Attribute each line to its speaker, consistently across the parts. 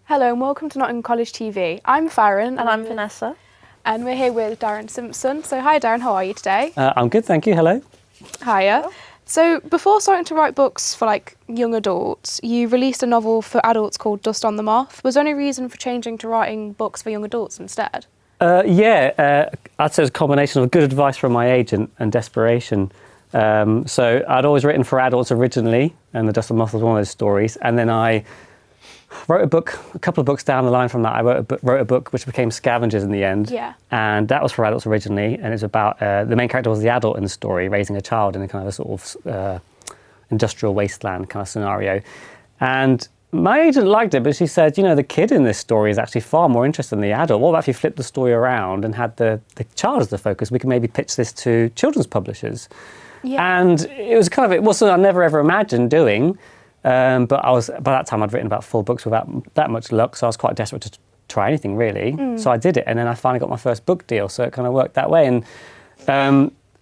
Speaker 1: Hello and welcome to Nottingham College TV. I'm Farron.
Speaker 2: And I'm Vanessa.
Speaker 1: And we're here with Darren Simpson. So hi Darren, how are you today?
Speaker 3: I'm good, thank you. Hello.
Speaker 1: Hiya. Hello. So before starting to write books for young adults, you released a novel for adults called Dust on the Moth. Was there any reason for changing to writing books for young adults instead?
Speaker 3: I'd say it's a combination of good advice from my agent and desperation. So I'd always written for adults originally, and The Dust on the Moth was one of those stories. And then I wrote a couple of books down the line from that. I wrote a book which became Scavengers in the end.
Speaker 1: Yeah.
Speaker 3: And that was for adults originally, and it's about, the main character was the adult in the story, raising a child in a kind of a sort of industrial wasteland kind of scenario. And my agent liked it, but she said, the kid in this story is actually far more interested than the adult. What about if you flipped the story around and had the child as the focus? We could maybe pitch this to children's publishers. Yeah. And it was something I never ever imagined doing. But by that time I'd written about 4 books without that much luck, so I was quite desperate to try anything really. So I did it, and then I finally got my first book deal, so it kind of worked that way. And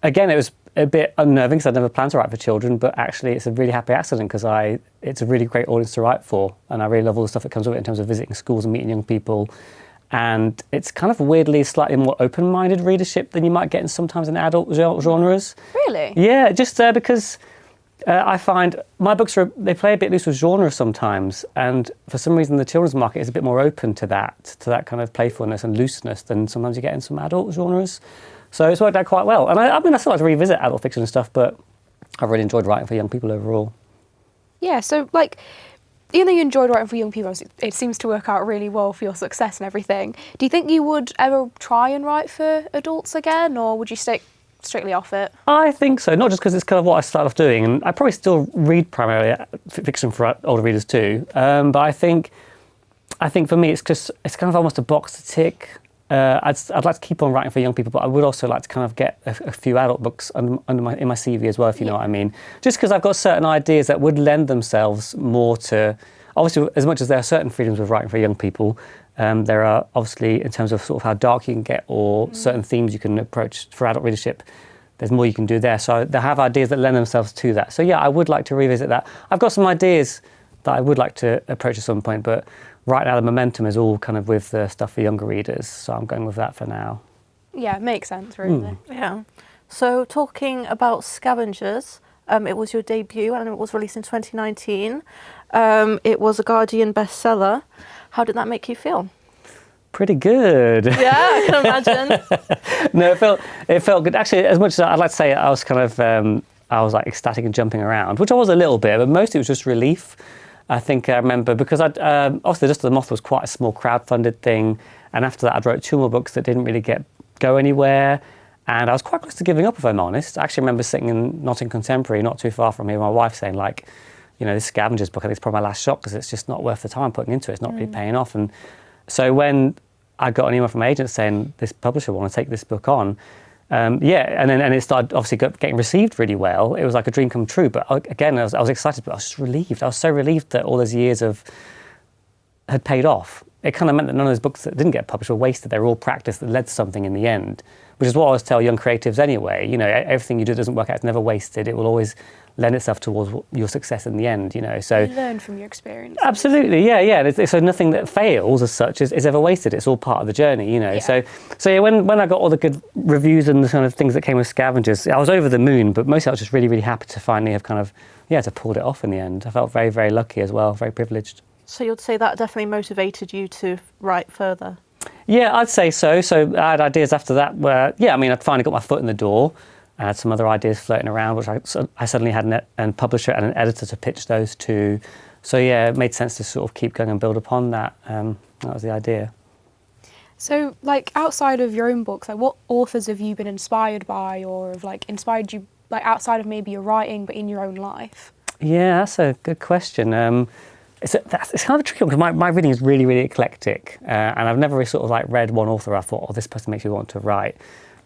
Speaker 3: again, it was a bit unnerving because I'd never planned to write for children, but actually it's a really happy accident because it's a really great audience to write for, and I really love all the stuff that comes with it in terms of visiting schools and meeting young people. And it's kind of weirdly slightly more open-minded readership than you might get sometimes in adult genres.
Speaker 1: Really?
Speaker 3: Yeah, just because I find my books they play a bit loose with genre sometimes, and for some reason the children's market is a bit more open to that kind of playfulness and looseness than sometimes you get in some adult genres. So it's worked out quite well. And I still like to revisit adult fiction and stuff, but I've really enjoyed writing for young people overall.
Speaker 1: Yeah, so even though you enjoyed writing for young people, it seems to work out really well for your success and everything. Do you think you would ever try and write for adults again, or would you stick strictly off it? I
Speaker 3: think so, not just because it's kind of what I started off doing, and I probably still read primarily fiction for older readers too, but I think for me it's kind of almost a box to tick. I'd like to keep on writing for young people, but I would also like to kind of get a few adult books in my CV as well, if you know what I mean. Just because I've got certain ideas that would lend themselves more to, obviously, as much as there are certain freedoms with writing for young people, there are obviously, in terms of sort of how dark you can get or certain themes you can approach for adult readership, there's more you can do there. So they have ideas that lend themselves to that. So yeah, I would like to revisit that. I've got some ideas that I would like to approach at some point, but right now the momentum is all kind of with the stuff for younger readers. So I'm going with that for now. Yeah,
Speaker 1: makes sense, really.
Speaker 2: Yeah. So talking about Scavengers, it was your debut and it was released in 2019. It was a Guardian bestseller. How did that make you feel?
Speaker 3: Pretty good.
Speaker 2: Yeah, I can imagine.
Speaker 3: No, it felt good. Actually, as much as I'd like to say I was kind of, I was like ecstatic and jumping around, which I was a little bit, but mostly it was just relief. I think I remember because obviously Dust on the Moth was quite a small crowd-funded thing, and after that I wrote 2 more books that didn't really go anywhere, and I was quite close to giving up, if I'm honest. I actually remember sitting in Nottingham Contemporary, not too far from here, my wife saying this Scavengers book, I think it's probably my last shot because it's just not worth the time putting into it. It's not really paying off. And so when I got an email from my agent saying this publisher want to take this book on, and it started obviously getting received really well. It was like a dream come true. But again, I was excited, but I was just relieved. I was so relieved that all those years had paid off. It kind of meant that none of those books that didn't get published were wasted. They were all practice that led to something in the end, which is what I always tell young creatives anyway. Everything you do doesn't work out. It's never wasted. It will always lend itself towards your success in the end, So
Speaker 1: you learn from your experience.
Speaker 3: Absolutely, yeah. So nothing that fails as such is ever wasted. It's all part of the journey, Yeah. So yeah, when I got all the good reviews and the kind of things that came with Scavengers, I was over the moon, but mostly I was just really, really happy to finally have to pulled it off in the end. I felt very, very lucky as well, very privileged.
Speaker 2: So you'd say that definitely motivated you to write further?
Speaker 3: Yeah, I'd say so. So I had ideas after that where, I'd finally got my foot in the door. I had some other ideas floating around, which I suddenly had a publisher and an editor to pitch those to. So yeah, it made sense to sort of keep going and build upon that. That was the idea.
Speaker 1: So, outside of your own books, what authors have you been inspired by, or have inspired you, outside of maybe your writing, but in your own life?
Speaker 3: Yeah, that's a good question. It's kind of a tricky one because my reading is really, really eclectic, and I've never really sort of read one author I thought, this person makes me want to write.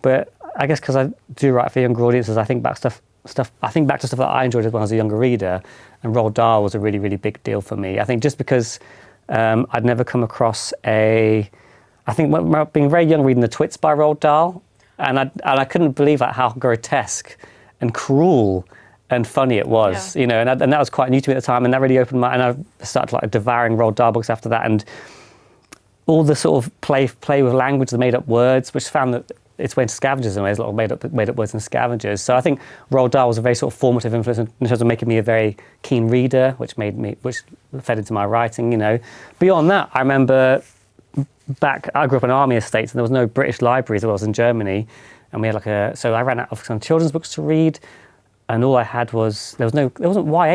Speaker 3: But I guess because I do write for younger audiences, I think back to stuff that I enjoyed when I was a younger reader, and Roald Dahl was a really, really big deal for me. I think just because I'd never come across being very young reading The Twits by Roald Dahl, and I couldn't believe how grotesque and cruel and funny it was, you know, and that was quite new to me at the time, and that really opened my, and I started like devouring Roald Dahl books after that, and all the sort of play with language, the made up words, which found that its way into Scavengers in ways, a lot of made up words in Scavengers. So I think Roald Dahl was a very sort of formative influence in terms of making me a very keen reader, which fed into my writing, you know. Beyond that, I remember I grew up in army estates, and there was no British libraries. I was in Germany, and we had so I ran out of some children's books to read, and all I had was, YA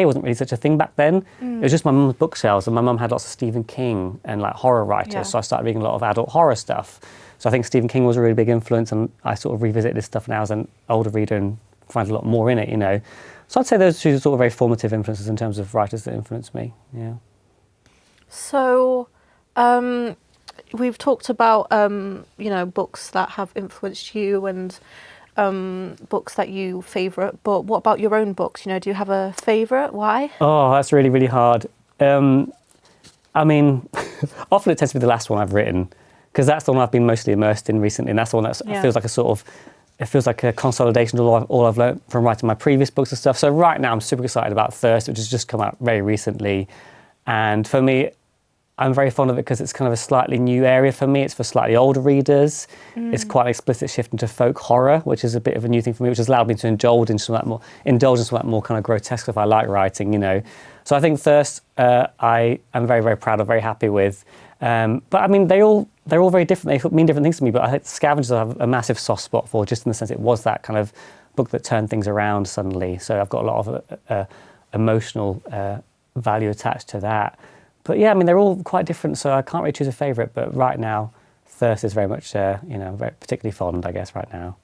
Speaker 3: wasn't really such a thing back then. It was just my mum's bookshelves, and my mum had lots of Stephen King and like horror writers, so I started reading a lot of adult horror stuff. So I think Stephen King was a really big influence, and I sort of revisit this stuff now as an older reader and find a lot more in it, you know. So I'd say those two are sort of very formative influences in terms of writers that influenced me, yeah.
Speaker 2: So, we've talked about, you know, books that have influenced you and books that you favourite, but what about your own books? You know, do you have a favourite? Why?
Speaker 3: Oh, that's really, really hard. I mean, often it tends to be the last one I've written, because that's the one I've been mostly immersed in recently, and that's the one that feels like it feels like a consolidation of all I've learned from writing my previous books and stuff. So right now I'm super excited about Thirst, which has just come out very recently. And for me, I'm very fond of it because it's kind of a slightly new area for me. It's for slightly older readers. It's quite an explicit shift into folk horror, which is a bit of a new thing for me, which has allowed me to indulge in some of that more kind of grotesque stuff I like writing, you know. So I think Thirst, I am very, very proud of, very happy with. But I mean, they're all very different. They mean different things to me, but I think Scavengers I have a massive soft spot for, just in the sense it was that kind of book that turned things around suddenly. So I've got a lot of emotional value attached to that. But yeah, I mean, they're all quite different, so I can't really choose a favourite. But right now, Thirst is very much, very particularly fond, I guess, right now.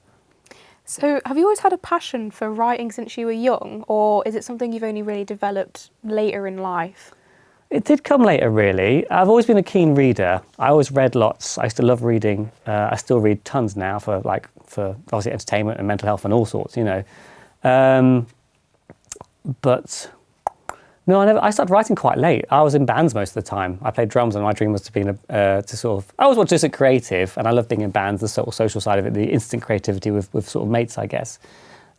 Speaker 1: So have you always had a passion for writing since you were young, or is it something you've only really developed later in life?
Speaker 3: It did come later, really. I've always been a keen reader. I always read lots. I used to love reading. I still read tons now for obviously entertainment and mental health and all sorts, you know. But no, I started writing quite late. I was in bands most of the time. I played drums, and my dream was to be I always wanted to do something creative, and I love being in bands, the sort of social side of it, the instant creativity with sort of mates, I guess.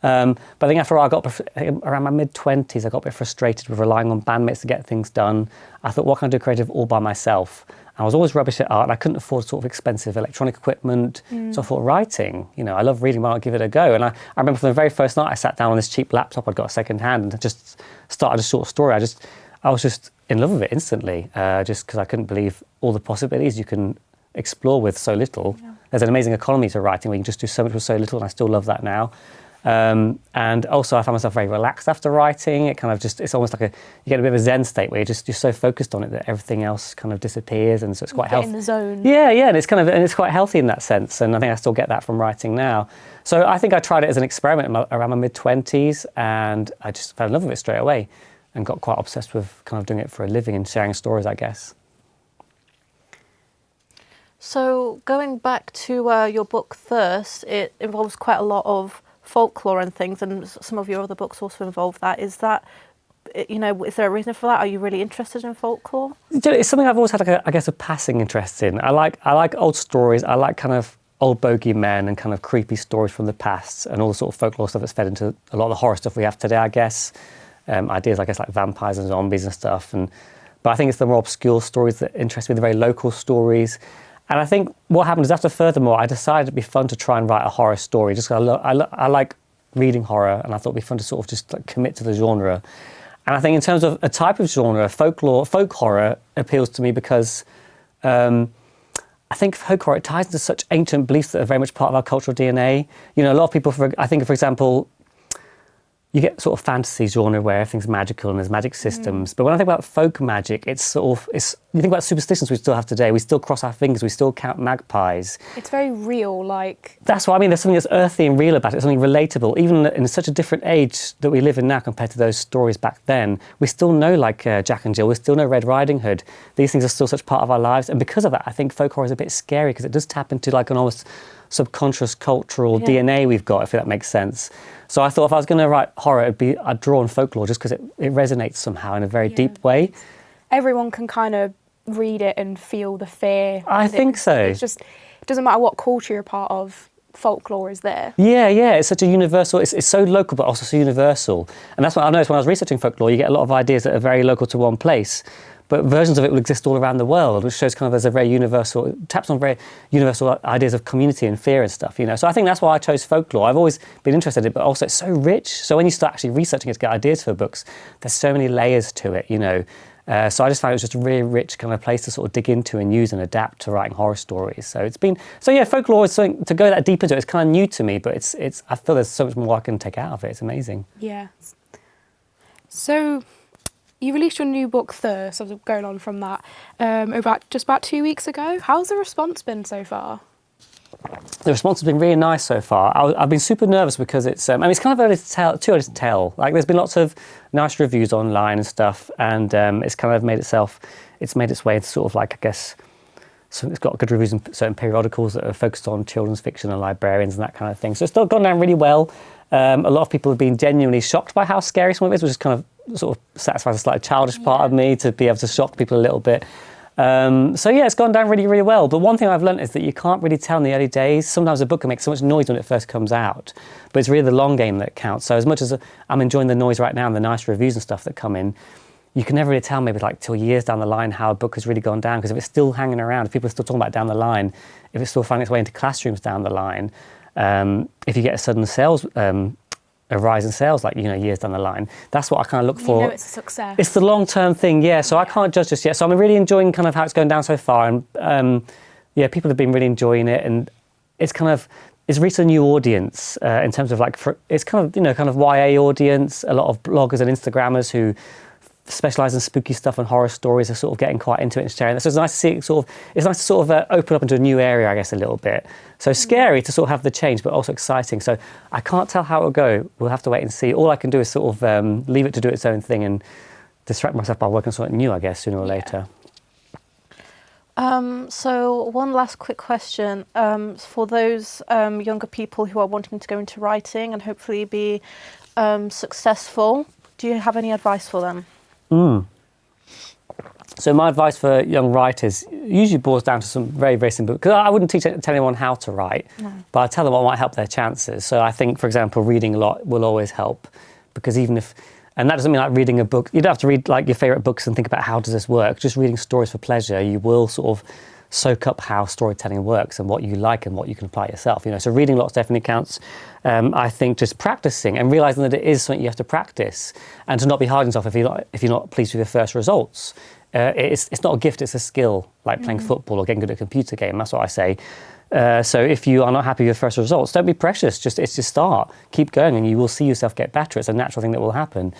Speaker 3: But I think after around my mid-20s, I got a bit frustrated with relying on bandmates to get things done. I thought, what can I do creative all by myself? I was always rubbish at art, and I couldn't afford sort of expensive electronic equipment. So I thought, writing, you know, I love reading, why not give it a go? And I remember from the very first night I sat down on this cheap laptop I'd got second hand and just started a short story. I was just in love with it instantly, just because I couldn't believe all the possibilities you can explore with so little. Yeah. There's an amazing economy to writing where you can just do so much with so little, and I still love that now. And also I found myself very relaxed after writing. It kind of it's almost like you get a bit of a Zen state where you're so focused on it that everything else kind of disappears, and so it's quite healthy.
Speaker 1: In the zone.
Speaker 3: Yeah, and it's quite healthy in that sense, and I think I still get that from writing now. So I think I tried it as an experiment around my mid-20s, and I just fell in love with it straight away and got quite obsessed with kind of doing it for a living and sharing stories, I guess.
Speaker 2: So going back to your book Thirst, it involves quite a lot of folklore and things, and some of your other books also involve that. Is there a reason for that? Are you really interested in folklore?
Speaker 3: It's something I've always had, a passing interest in. I like old stories. I like kind of old bogeymen and kind of creepy stories from the past, and all the sort of folklore stuff that's fed into a lot of the horror stuff we have today, I guess. Ideas, I guess, like vampires and zombies and stuff. But I think it's the more obscure stories that interest me, the very local stories. And I think what happened is after Furthermore, I decided it'd be fun to try and write a horror story, just because I like reading horror, and I thought it'd be fun to sort of just like commit to the genre. And I think in terms of a type of genre, folk horror appeals to me because I think folk horror, it ties into such ancient beliefs that are very much part of our cultural DNA. You know, a lot of people, I think, for example, you get sort of fantasy genre where everything's magical and there's magic systems. But when I think about folk magic, you think about superstitions we still have today. We still cross our fingers, we still count magpies.
Speaker 1: It's very real, like...
Speaker 3: That's what I mean. There's something that's earthy and real about it, something relatable. Even in such a different age that we live in now compared to those stories back then, we still know like Jack and Jill, we still know Red Riding Hood. These things are still such part of our lives. And because of that, I think folk horror is a bit scary because it does tap into like an almost subconscious cultural DNA we've got, if that makes sense. So I thought if I was going to write horror, I'd draw on folklore just because it resonates somehow in a very deep way.
Speaker 1: Everyone can kind of read it and feel the fear.
Speaker 3: I think so.
Speaker 1: It's just, it doesn't matter what culture you're part of, folklore is there.
Speaker 3: Yeah, it's such a universal, it's so local but also so universal. And that's what I noticed when I was researching folklore, you get a lot of ideas that are very local to one place, but versions of it will exist all around the world, which shows kind of there's a very universal, it taps on very universal ideas of community and fear and stuff, you know. So I think that's why I chose folklore. I've always been interested in it, but also it's so rich. So when you start actually researching it to get ideas for books, there's so many layers to it, you know. So I just found it was just a really rich kind of place to sort of dig into and use and adapt to writing horror stories. So it's been, folklore is something to go that deep into it. It's kind of new to me, but it's I feel there's so much more I can take out of it. It's amazing.
Speaker 1: Yeah. So you released your new book, Thirst, so going on from that, about 2 weeks ago. How's the response been so far?
Speaker 3: The response has been really nice so far. I've been super nervous because it's it's kind of too early to tell. Like there's been lots of nice reviews online and stuff, and it's kind of made its way into sort of like, I guess, so it's got good reviews in certain periodicals that are focused on children's fiction and librarians and that kind of thing. So it's still gone down really well. A lot of people have been genuinely shocked by how scary some of it is, which is kind of sort of satisfies a slightly childish part of me to be able to shock people a little bit. So yeah, it's gone down really, really well. But one thing I've learned is that you can't really tell in the early days. Sometimes a book can make so much noise when it first comes out, but it's really the long game that counts. So as much as I'm enjoying the noise right now and the nice reviews and stuff that come in, you can never really tell maybe like till years down the line how a book has really gone down, because if it's still hanging around, if people are still talking about it down the line, if it's still finding its way into classrooms down the line, if you get a sudden sales a rise in sales, like, you know, years down the line. That's what I kind of look for.
Speaker 1: You know it's a success.
Speaker 3: It's the long-term thing, yeah. So I can't judge just yet. So I'm really enjoying kind of how it's going down so far. And yeah, people have been really enjoying it. And it's reached a new audience in terms of like, it's kind of, you know, kind of YA audience. A lot of bloggers and Instagrammers who specialise in spooky stuff and horror stories are sort of getting quite into it and sharing that. So it's nice to see it's nice to sort of open up into a new area, I guess, a little bit. So scary to sort of have the change, but also exciting. So I can't tell how it'll go. We'll have to wait and see. All I can do is sort of leave it to do its own thing and distract myself by working on something new, I guess, sooner or later.
Speaker 2: So one last quick question. For those younger people who are wanting to go into writing and hopefully be successful, do you have any advice for them?
Speaker 3: So my advice for young writers usually boils down to some very, very simple, because I wouldn't tell anyone how to write, but I tell them what might help their chances. So I think, for example, reading a lot will always help, because and that doesn't mean like reading a book, you don't have to read like your favourite books and think about how does this work. Just reading stories for pleasure, you will sort of soak up how storytelling works and what you like and what you can apply yourself. You know, so reading lots definitely counts. I think just practicing and realising that it is something you have to practice, and to not be hard on yourself if you're not pleased with your first results. It's not a gift, it's a skill, like playing football or getting good at a computer game. That's what I say. So if you are not happy with your first results, don't be precious. It's just start, keep going, and you will see yourself get better. It's a natural thing that will happen.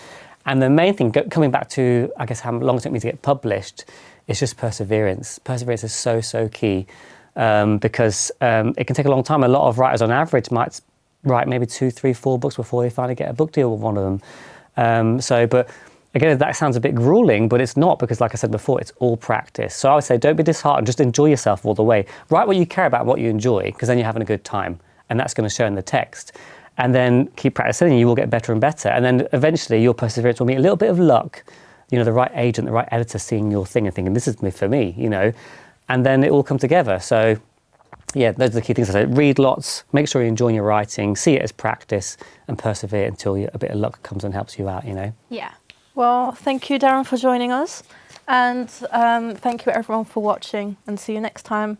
Speaker 3: And the main thing, coming back to, I guess, how long it took me to get published, is just perseverance. Perseverance is so, so key, because it can take a long time. A lot of writers on average might write maybe 2, 3, 4 books before they finally get a book deal with one of them. But again, that sounds a bit grueling, but it's not, because like I said before, it's all practice. So I would say don't be disheartened, just enjoy yourself all the way. Write what you care about, what you enjoy, because then you're having a good time, and that's going to show in the text. And then keep practicing, and you will get better and better. And then eventually your perseverance will meet a little bit of luck, you know, the right agent, the right editor seeing your thing and thinking, this is for me, you know, and then it will come together. So yeah, those are the key things I say. Read lots, make sure you're enjoying your writing, see it as practice, and persevere until a bit of luck comes and helps you out, you know.
Speaker 1: Yeah.
Speaker 2: Well, thank you, Darren, for joining us. And thank you, everyone, for watching, and see you next time.